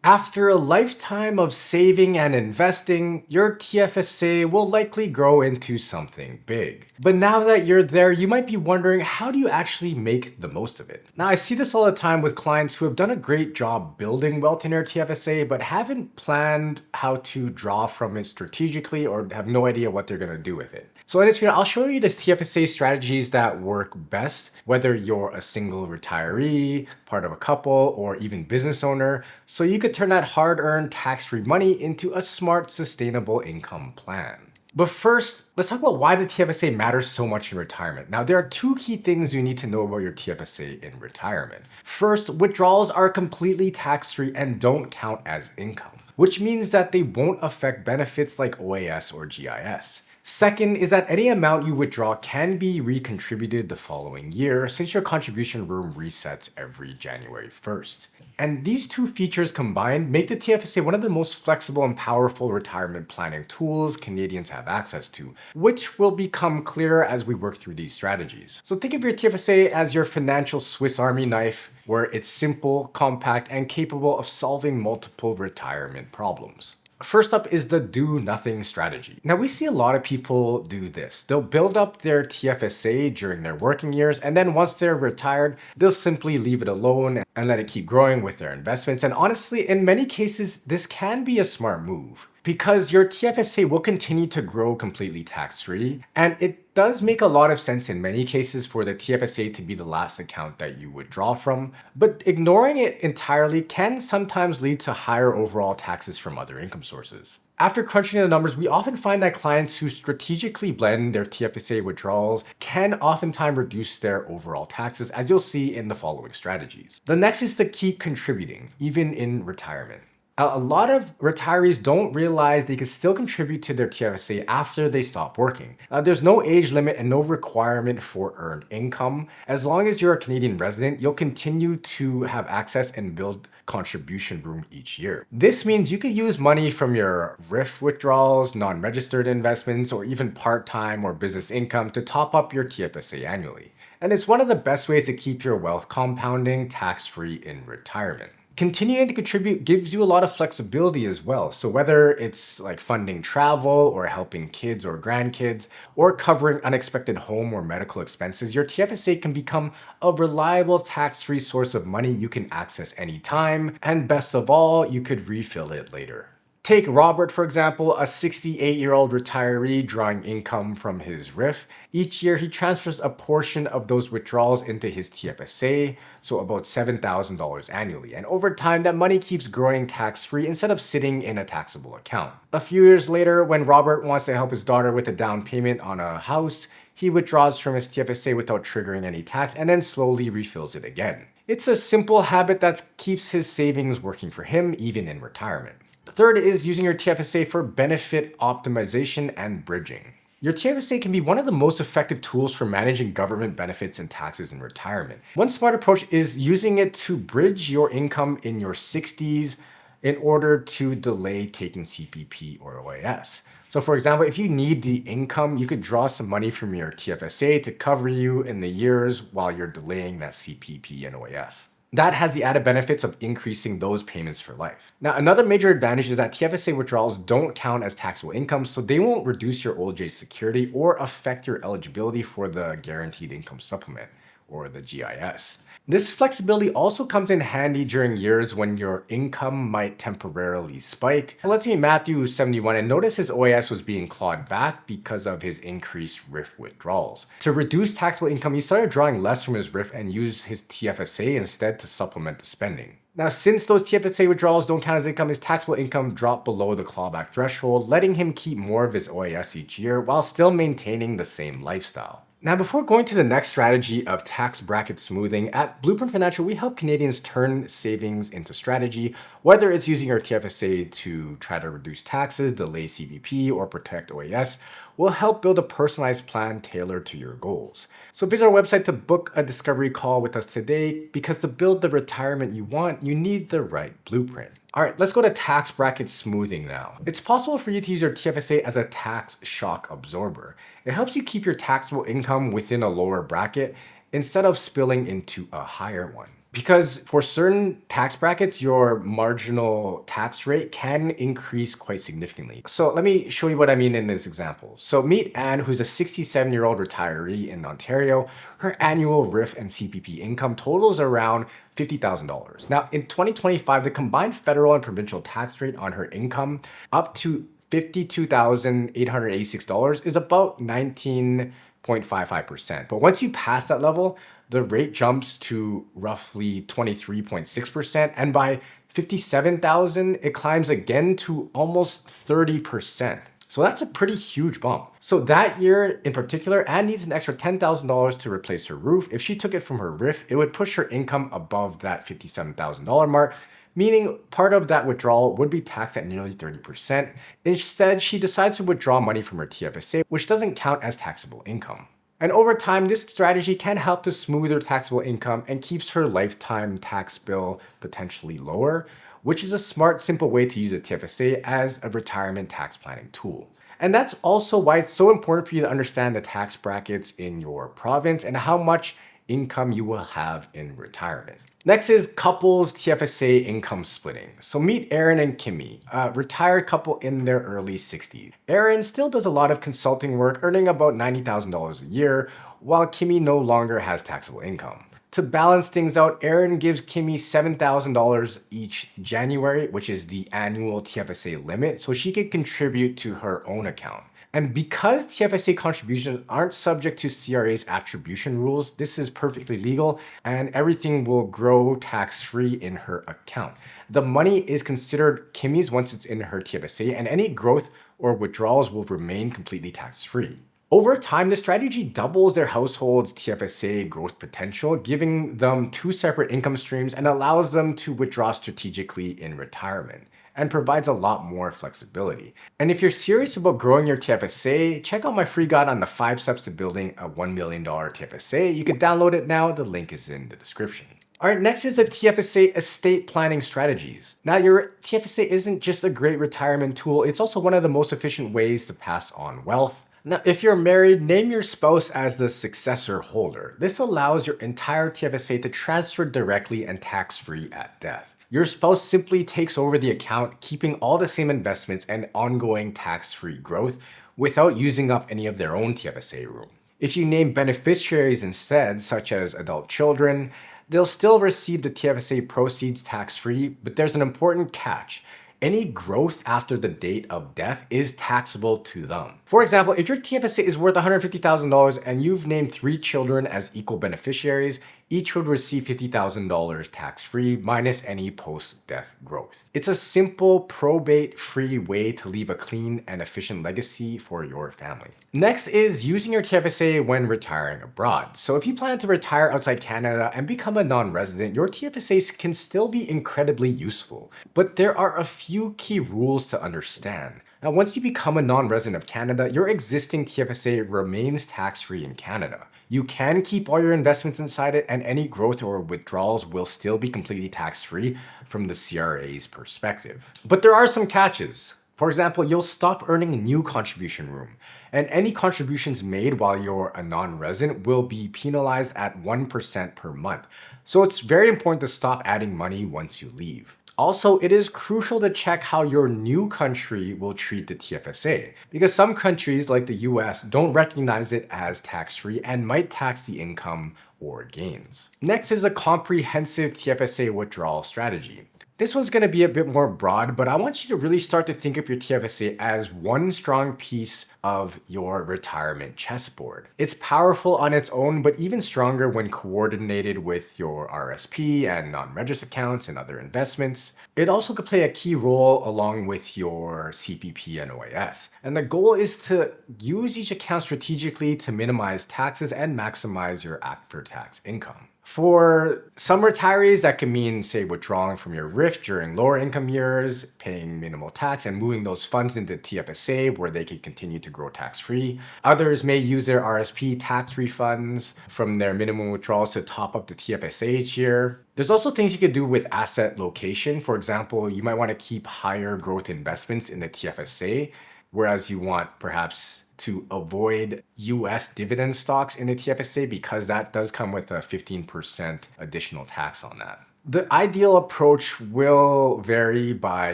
After a lifetime of saving and investing, your TFSA will likely grow into something big. But now that you're there, you might be wondering, how do you actually make the most of it? Now, I see this all the time with clients who have done a great job building wealth in their TFSA, but haven't planned how to draw from it strategically or have no idea what they're gonna do with it. So in this video, I'll show you the TFSA strategies that work best, whether you're a single retiree, part of a couple, or even business owner, so you could turn that hard-earned tax-free money into a smart, sustainable income plan. But first, let's talk about why the TFSA matters so much in retirement. Now, there are two key things you need to know about your TFSA in retirement. First, withdrawals are completely tax-free and don't count as income, which means that they won't affect benefits like OAS or GIS. Second is that any amount you withdraw can be recontributed the following year since your contribution room resets every January 1st. And these two features combined make the TFSA one of the most flexible and powerful retirement planning tools Canadians have access to, which will become clearer as we work through these strategies. So think of your TFSA as your financial Swiss Army knife, where it's simple, compact, and capable of solving multiple retirement problems. First up is the do nothing strategy. Now, we see a lot of people do this. They'll build up their TFSA during their working years, and then once they're retired, they'll simply leave it alone and let it keep growing with their investments. And honestly, in many cases, this can be a smart move because your TFSA will continue to grow completely tax-free, and it does make a lot of sense in many cases for the TFSA to be the last account that you withdraw from, but ignoring it entirely can sometimes lead to higher overall taxes from other income sources. After crunching the numbers, we often find that clients who strategically blend their TFSA withdrawals can oftentimes reduce their overall taxes, as you'll see in the following strategies. The next is to keep contributing, even in retirement. A lot of retirees don't realize they can still contribute to their TFSA after they stop working. There's no age limit and no requirement for earned income. As long as you're a Canadian resident, you'll continue to have access and build contribution room each year. This means you could use money from your RIF withdrawals, non-registered investments, or even part-time or business income to top up your TFSA annually. And it's one of the best ways to keep your wealth compounding tax-free in retirement. Continuing to contribute gives you a lot of flexibility as well. So whether it's like funding travel or helping kids or grandkids or covering unexpected home or medical expenses, your TFSA can become a reliable tax-free source of money you can access anytime. And best of all, you could refill it later. Take Robert, for example, a 68-year-old retiree drawing income from his RIF. Each year, he transfers a portion of those withdrawals into his TFSA, so about $7,000 annually. And over time, that money keeps growing tax-free instead of sitting in a taxable account. A few years later, when Robert wants to help his daughter with a down payment on a house, he withdraws from his TFSA without triggering any tax and then slowly refills it again. It's a simple habit that keeps his savings working for him, even in retirement. Third is using your TFSA for benefit optimization and bridging. Your TFSA can be one of the most effective tools for managing government benefits and taxes in retirement. One smart approach is using it to bridge your income in your 60s in order to delay taking CPP or OAS. So for example, if you need the income, you could draw some money from your TFSA to cover you in the years while you're delaying that CPP and OAS. That has the added benefits of increasing those payments for life. Now, another major advantage is that TFSA withdrawals don't count as taxable income, so they won't reduce your old age security or affect your eligibility for the Guaranteed Income Supplement, or the GIS. This flexibility also comes in handy during years when your income might temporarily spike. Let's say Matthew was 71 and noticed his OAS was being clawed back because of his increased RIF withdrawals. To reduce taxable income, he started drawing less from his RIF and used his TFSA instead to supplement the spending. Now, since those TFSA withdrawals don't count as income, his taxable income dropped below the clawback threshold, letting him keep more of his OAS each year while still maintaining the same lifestyle. Now, before going to the next strategy of tax bracket smoothing, at Blueprint Financial, we help Canadians turn savings into strategy, whether it's using our TFSA to try to reduce taxes, delay CVP, or protect OAS. We'll help build a personalized plan tailored to your goals. So visit our website to book a discovery call with us today, because to build the retirement you want, you need the right blueprint. All right, let's go to tax bracket smoothing now. It's possible for you to use your TFSA as a tax shock absorber. It helps you keep your taxable income within a lower bracket instead of spilling into a higher one. Because for certain tax brackets, your marginal tax rate can increase quite significantly. So let me show you what I mean in this example. So meet Anne, who's a 67-year-old retiree in Ontario. Her annual RIF and CPP income totals around $50,000. Now, in 2025, the combined federal and provincial tax rate on her income up to $52,886 is about 19.55%. But once you pass that level, the rate jumps to roughly 23.6%. And by 57,000, it climbs again to almost 30%. So that's a pretty huge bump. So that year in particular, Anne needs an extra $10,000 to replace her roof. If she took it from her RIF, it would push her income above that $57,000 mark, meaning part of that withdrawal would be taxed at nearly 30%. Instead, she decides to withdraw money from her TFSA, which doesn't count as taxable income. And over time, this strategy can help to smooth her taxable income and keeps her lifetime tax bill potentially lower, which is a smart, simple way to use a TFSA as a retirement tax planning tool. And that's also why it's so important for you to understand the tax brackets in your province and how much income you will have in retirement. Next is couples TFSA income splitting. So meet Aaron and Kimmy, a retired couple in their early 60s. Aaron still does a lot of consulting work, earning about $90,000 a year, while Kimmy no longer has taxable income. To balance things out, Aaron gives Kimmy $7,000 each January, which is the annual TFSA limit, so she can contribute to her own account. And because TFSA contributions aren't subject to CRA's attribution rules, this is perfectly legal and everything will grow tax-free in her account. The money is considered Kimmy's once it's in her TFSA, and any growth or withdrawals will remain completely tax-free. Over time, the strategy doubles their household's TFSA growth potential, giving them two separate income streams and allows them to withdraw strategically in retirement, and provides a lot more flexibility. And if you're serious about growing your TFSA, check out my free guide on the 5 steps to building a $1 million TFSA. You can download it now, the link is in the description. All right, next is the TFSA estate planning strategies. Now, your TFSA isn't just a great retirement tool, it's also one of the most efficient ways to pass on wealth. Now, if you're married, name your spouse as the successor holder. This allows your entire TFSA to transfer directly and tax-free at death. Your spouse simply takes over the account, keeping all the same investments and ongoing tax-free growth without using up any of their own TFSA room. If you name beneficiaries instead, such as adult children, they'll still receive the TFSA proceeds tax-free, but there's an important catch. Any growth after the date of death is taxable to them. For example, if your TFSA is worth $150,000 and you've named 3 children as equal beneficiaries, each would receive $50,000 tax-free minus any post-death growth. It's a simple, probate-free way to leave a clean and efficient legacy for your family. Next is using your TFSA when retiring abroad. So if you plan to retire outside Canada and become a non-resident, your TFSA can still be incredibly useful. But there are a few key rules to understand. Now, once you become a non-resident of Canada, your existing TFSA remains tax-free in Canada. You can keep all your investments inside it, and any growth or withdrawals will still be completely tax-free from the CRA's perspective. But there are some catches. For example, you'll stop earning a new contribution room, and any contributions made while you're a non-resident will be penalized at 1% per month. So it's very important to stop adding money once you leave. Also, it is crucial to check how your new country will treat the TFSA, because some countries like the US don't recognize it as tax-free and might tax the income or gains. Next is a comprehensive TFSA withdrawal strategy. This one's going to be a bit more broad, but I want you to really start to think of your TFSA as one strong piece of your retirement chessboard. It's powerful on its own, but even stronger when coordinated with your RSP and non-registered accounts and other investments. It also could play a key role along with your CPP and OAS. And the goal is to use each account strategically to minimize taxes and maximize your after-tax income. For some retirees, that can mean, say, withdrawing from your RIF during lower income years, paying minimal tax, and moving those funds into TFSA where they can continue to grow tax-free. Others may use their RSP tax refunds from their minimum withdrawals to top up the TFSA each year. There's also things you could do with asset location. For example, you might want to keep higher growth investments in the TFSA, whereas you want perhaps to avoid US dividend stocks in the TFSA because that does come with a 15% additional tax on that. The ideal approach will vary by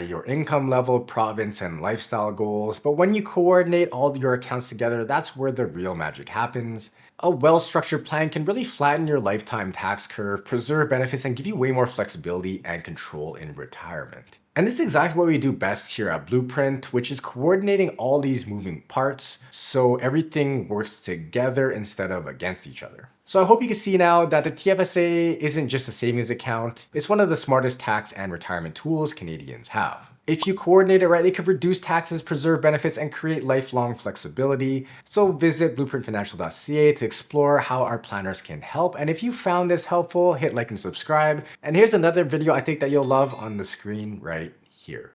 your income level, province, and lifestyle goals, but when you coordinate all your accounts together, that's where the real magic happens. A well-structured plan can really flatten your lifetime tax curve, preserve benefits, and give you way more flexibility and control in retirement. And this is exactly what we do best here at Blueprint, which is coordinating all these moving parts so everything works together instead of against each other. So I hope you can see now that the TFSA isn't just a savings account, it's one of the smartest tax and retirement tools Canadians have. If you coordinate it right, it could reduce taxes, preserve benefits, and create lifelong flexibility. So visit blueprintfinancial.ca to explore how our planners can help. And if you found this helpful, hit like and subscribe. And here's another video I think that you'll love on the screen right here.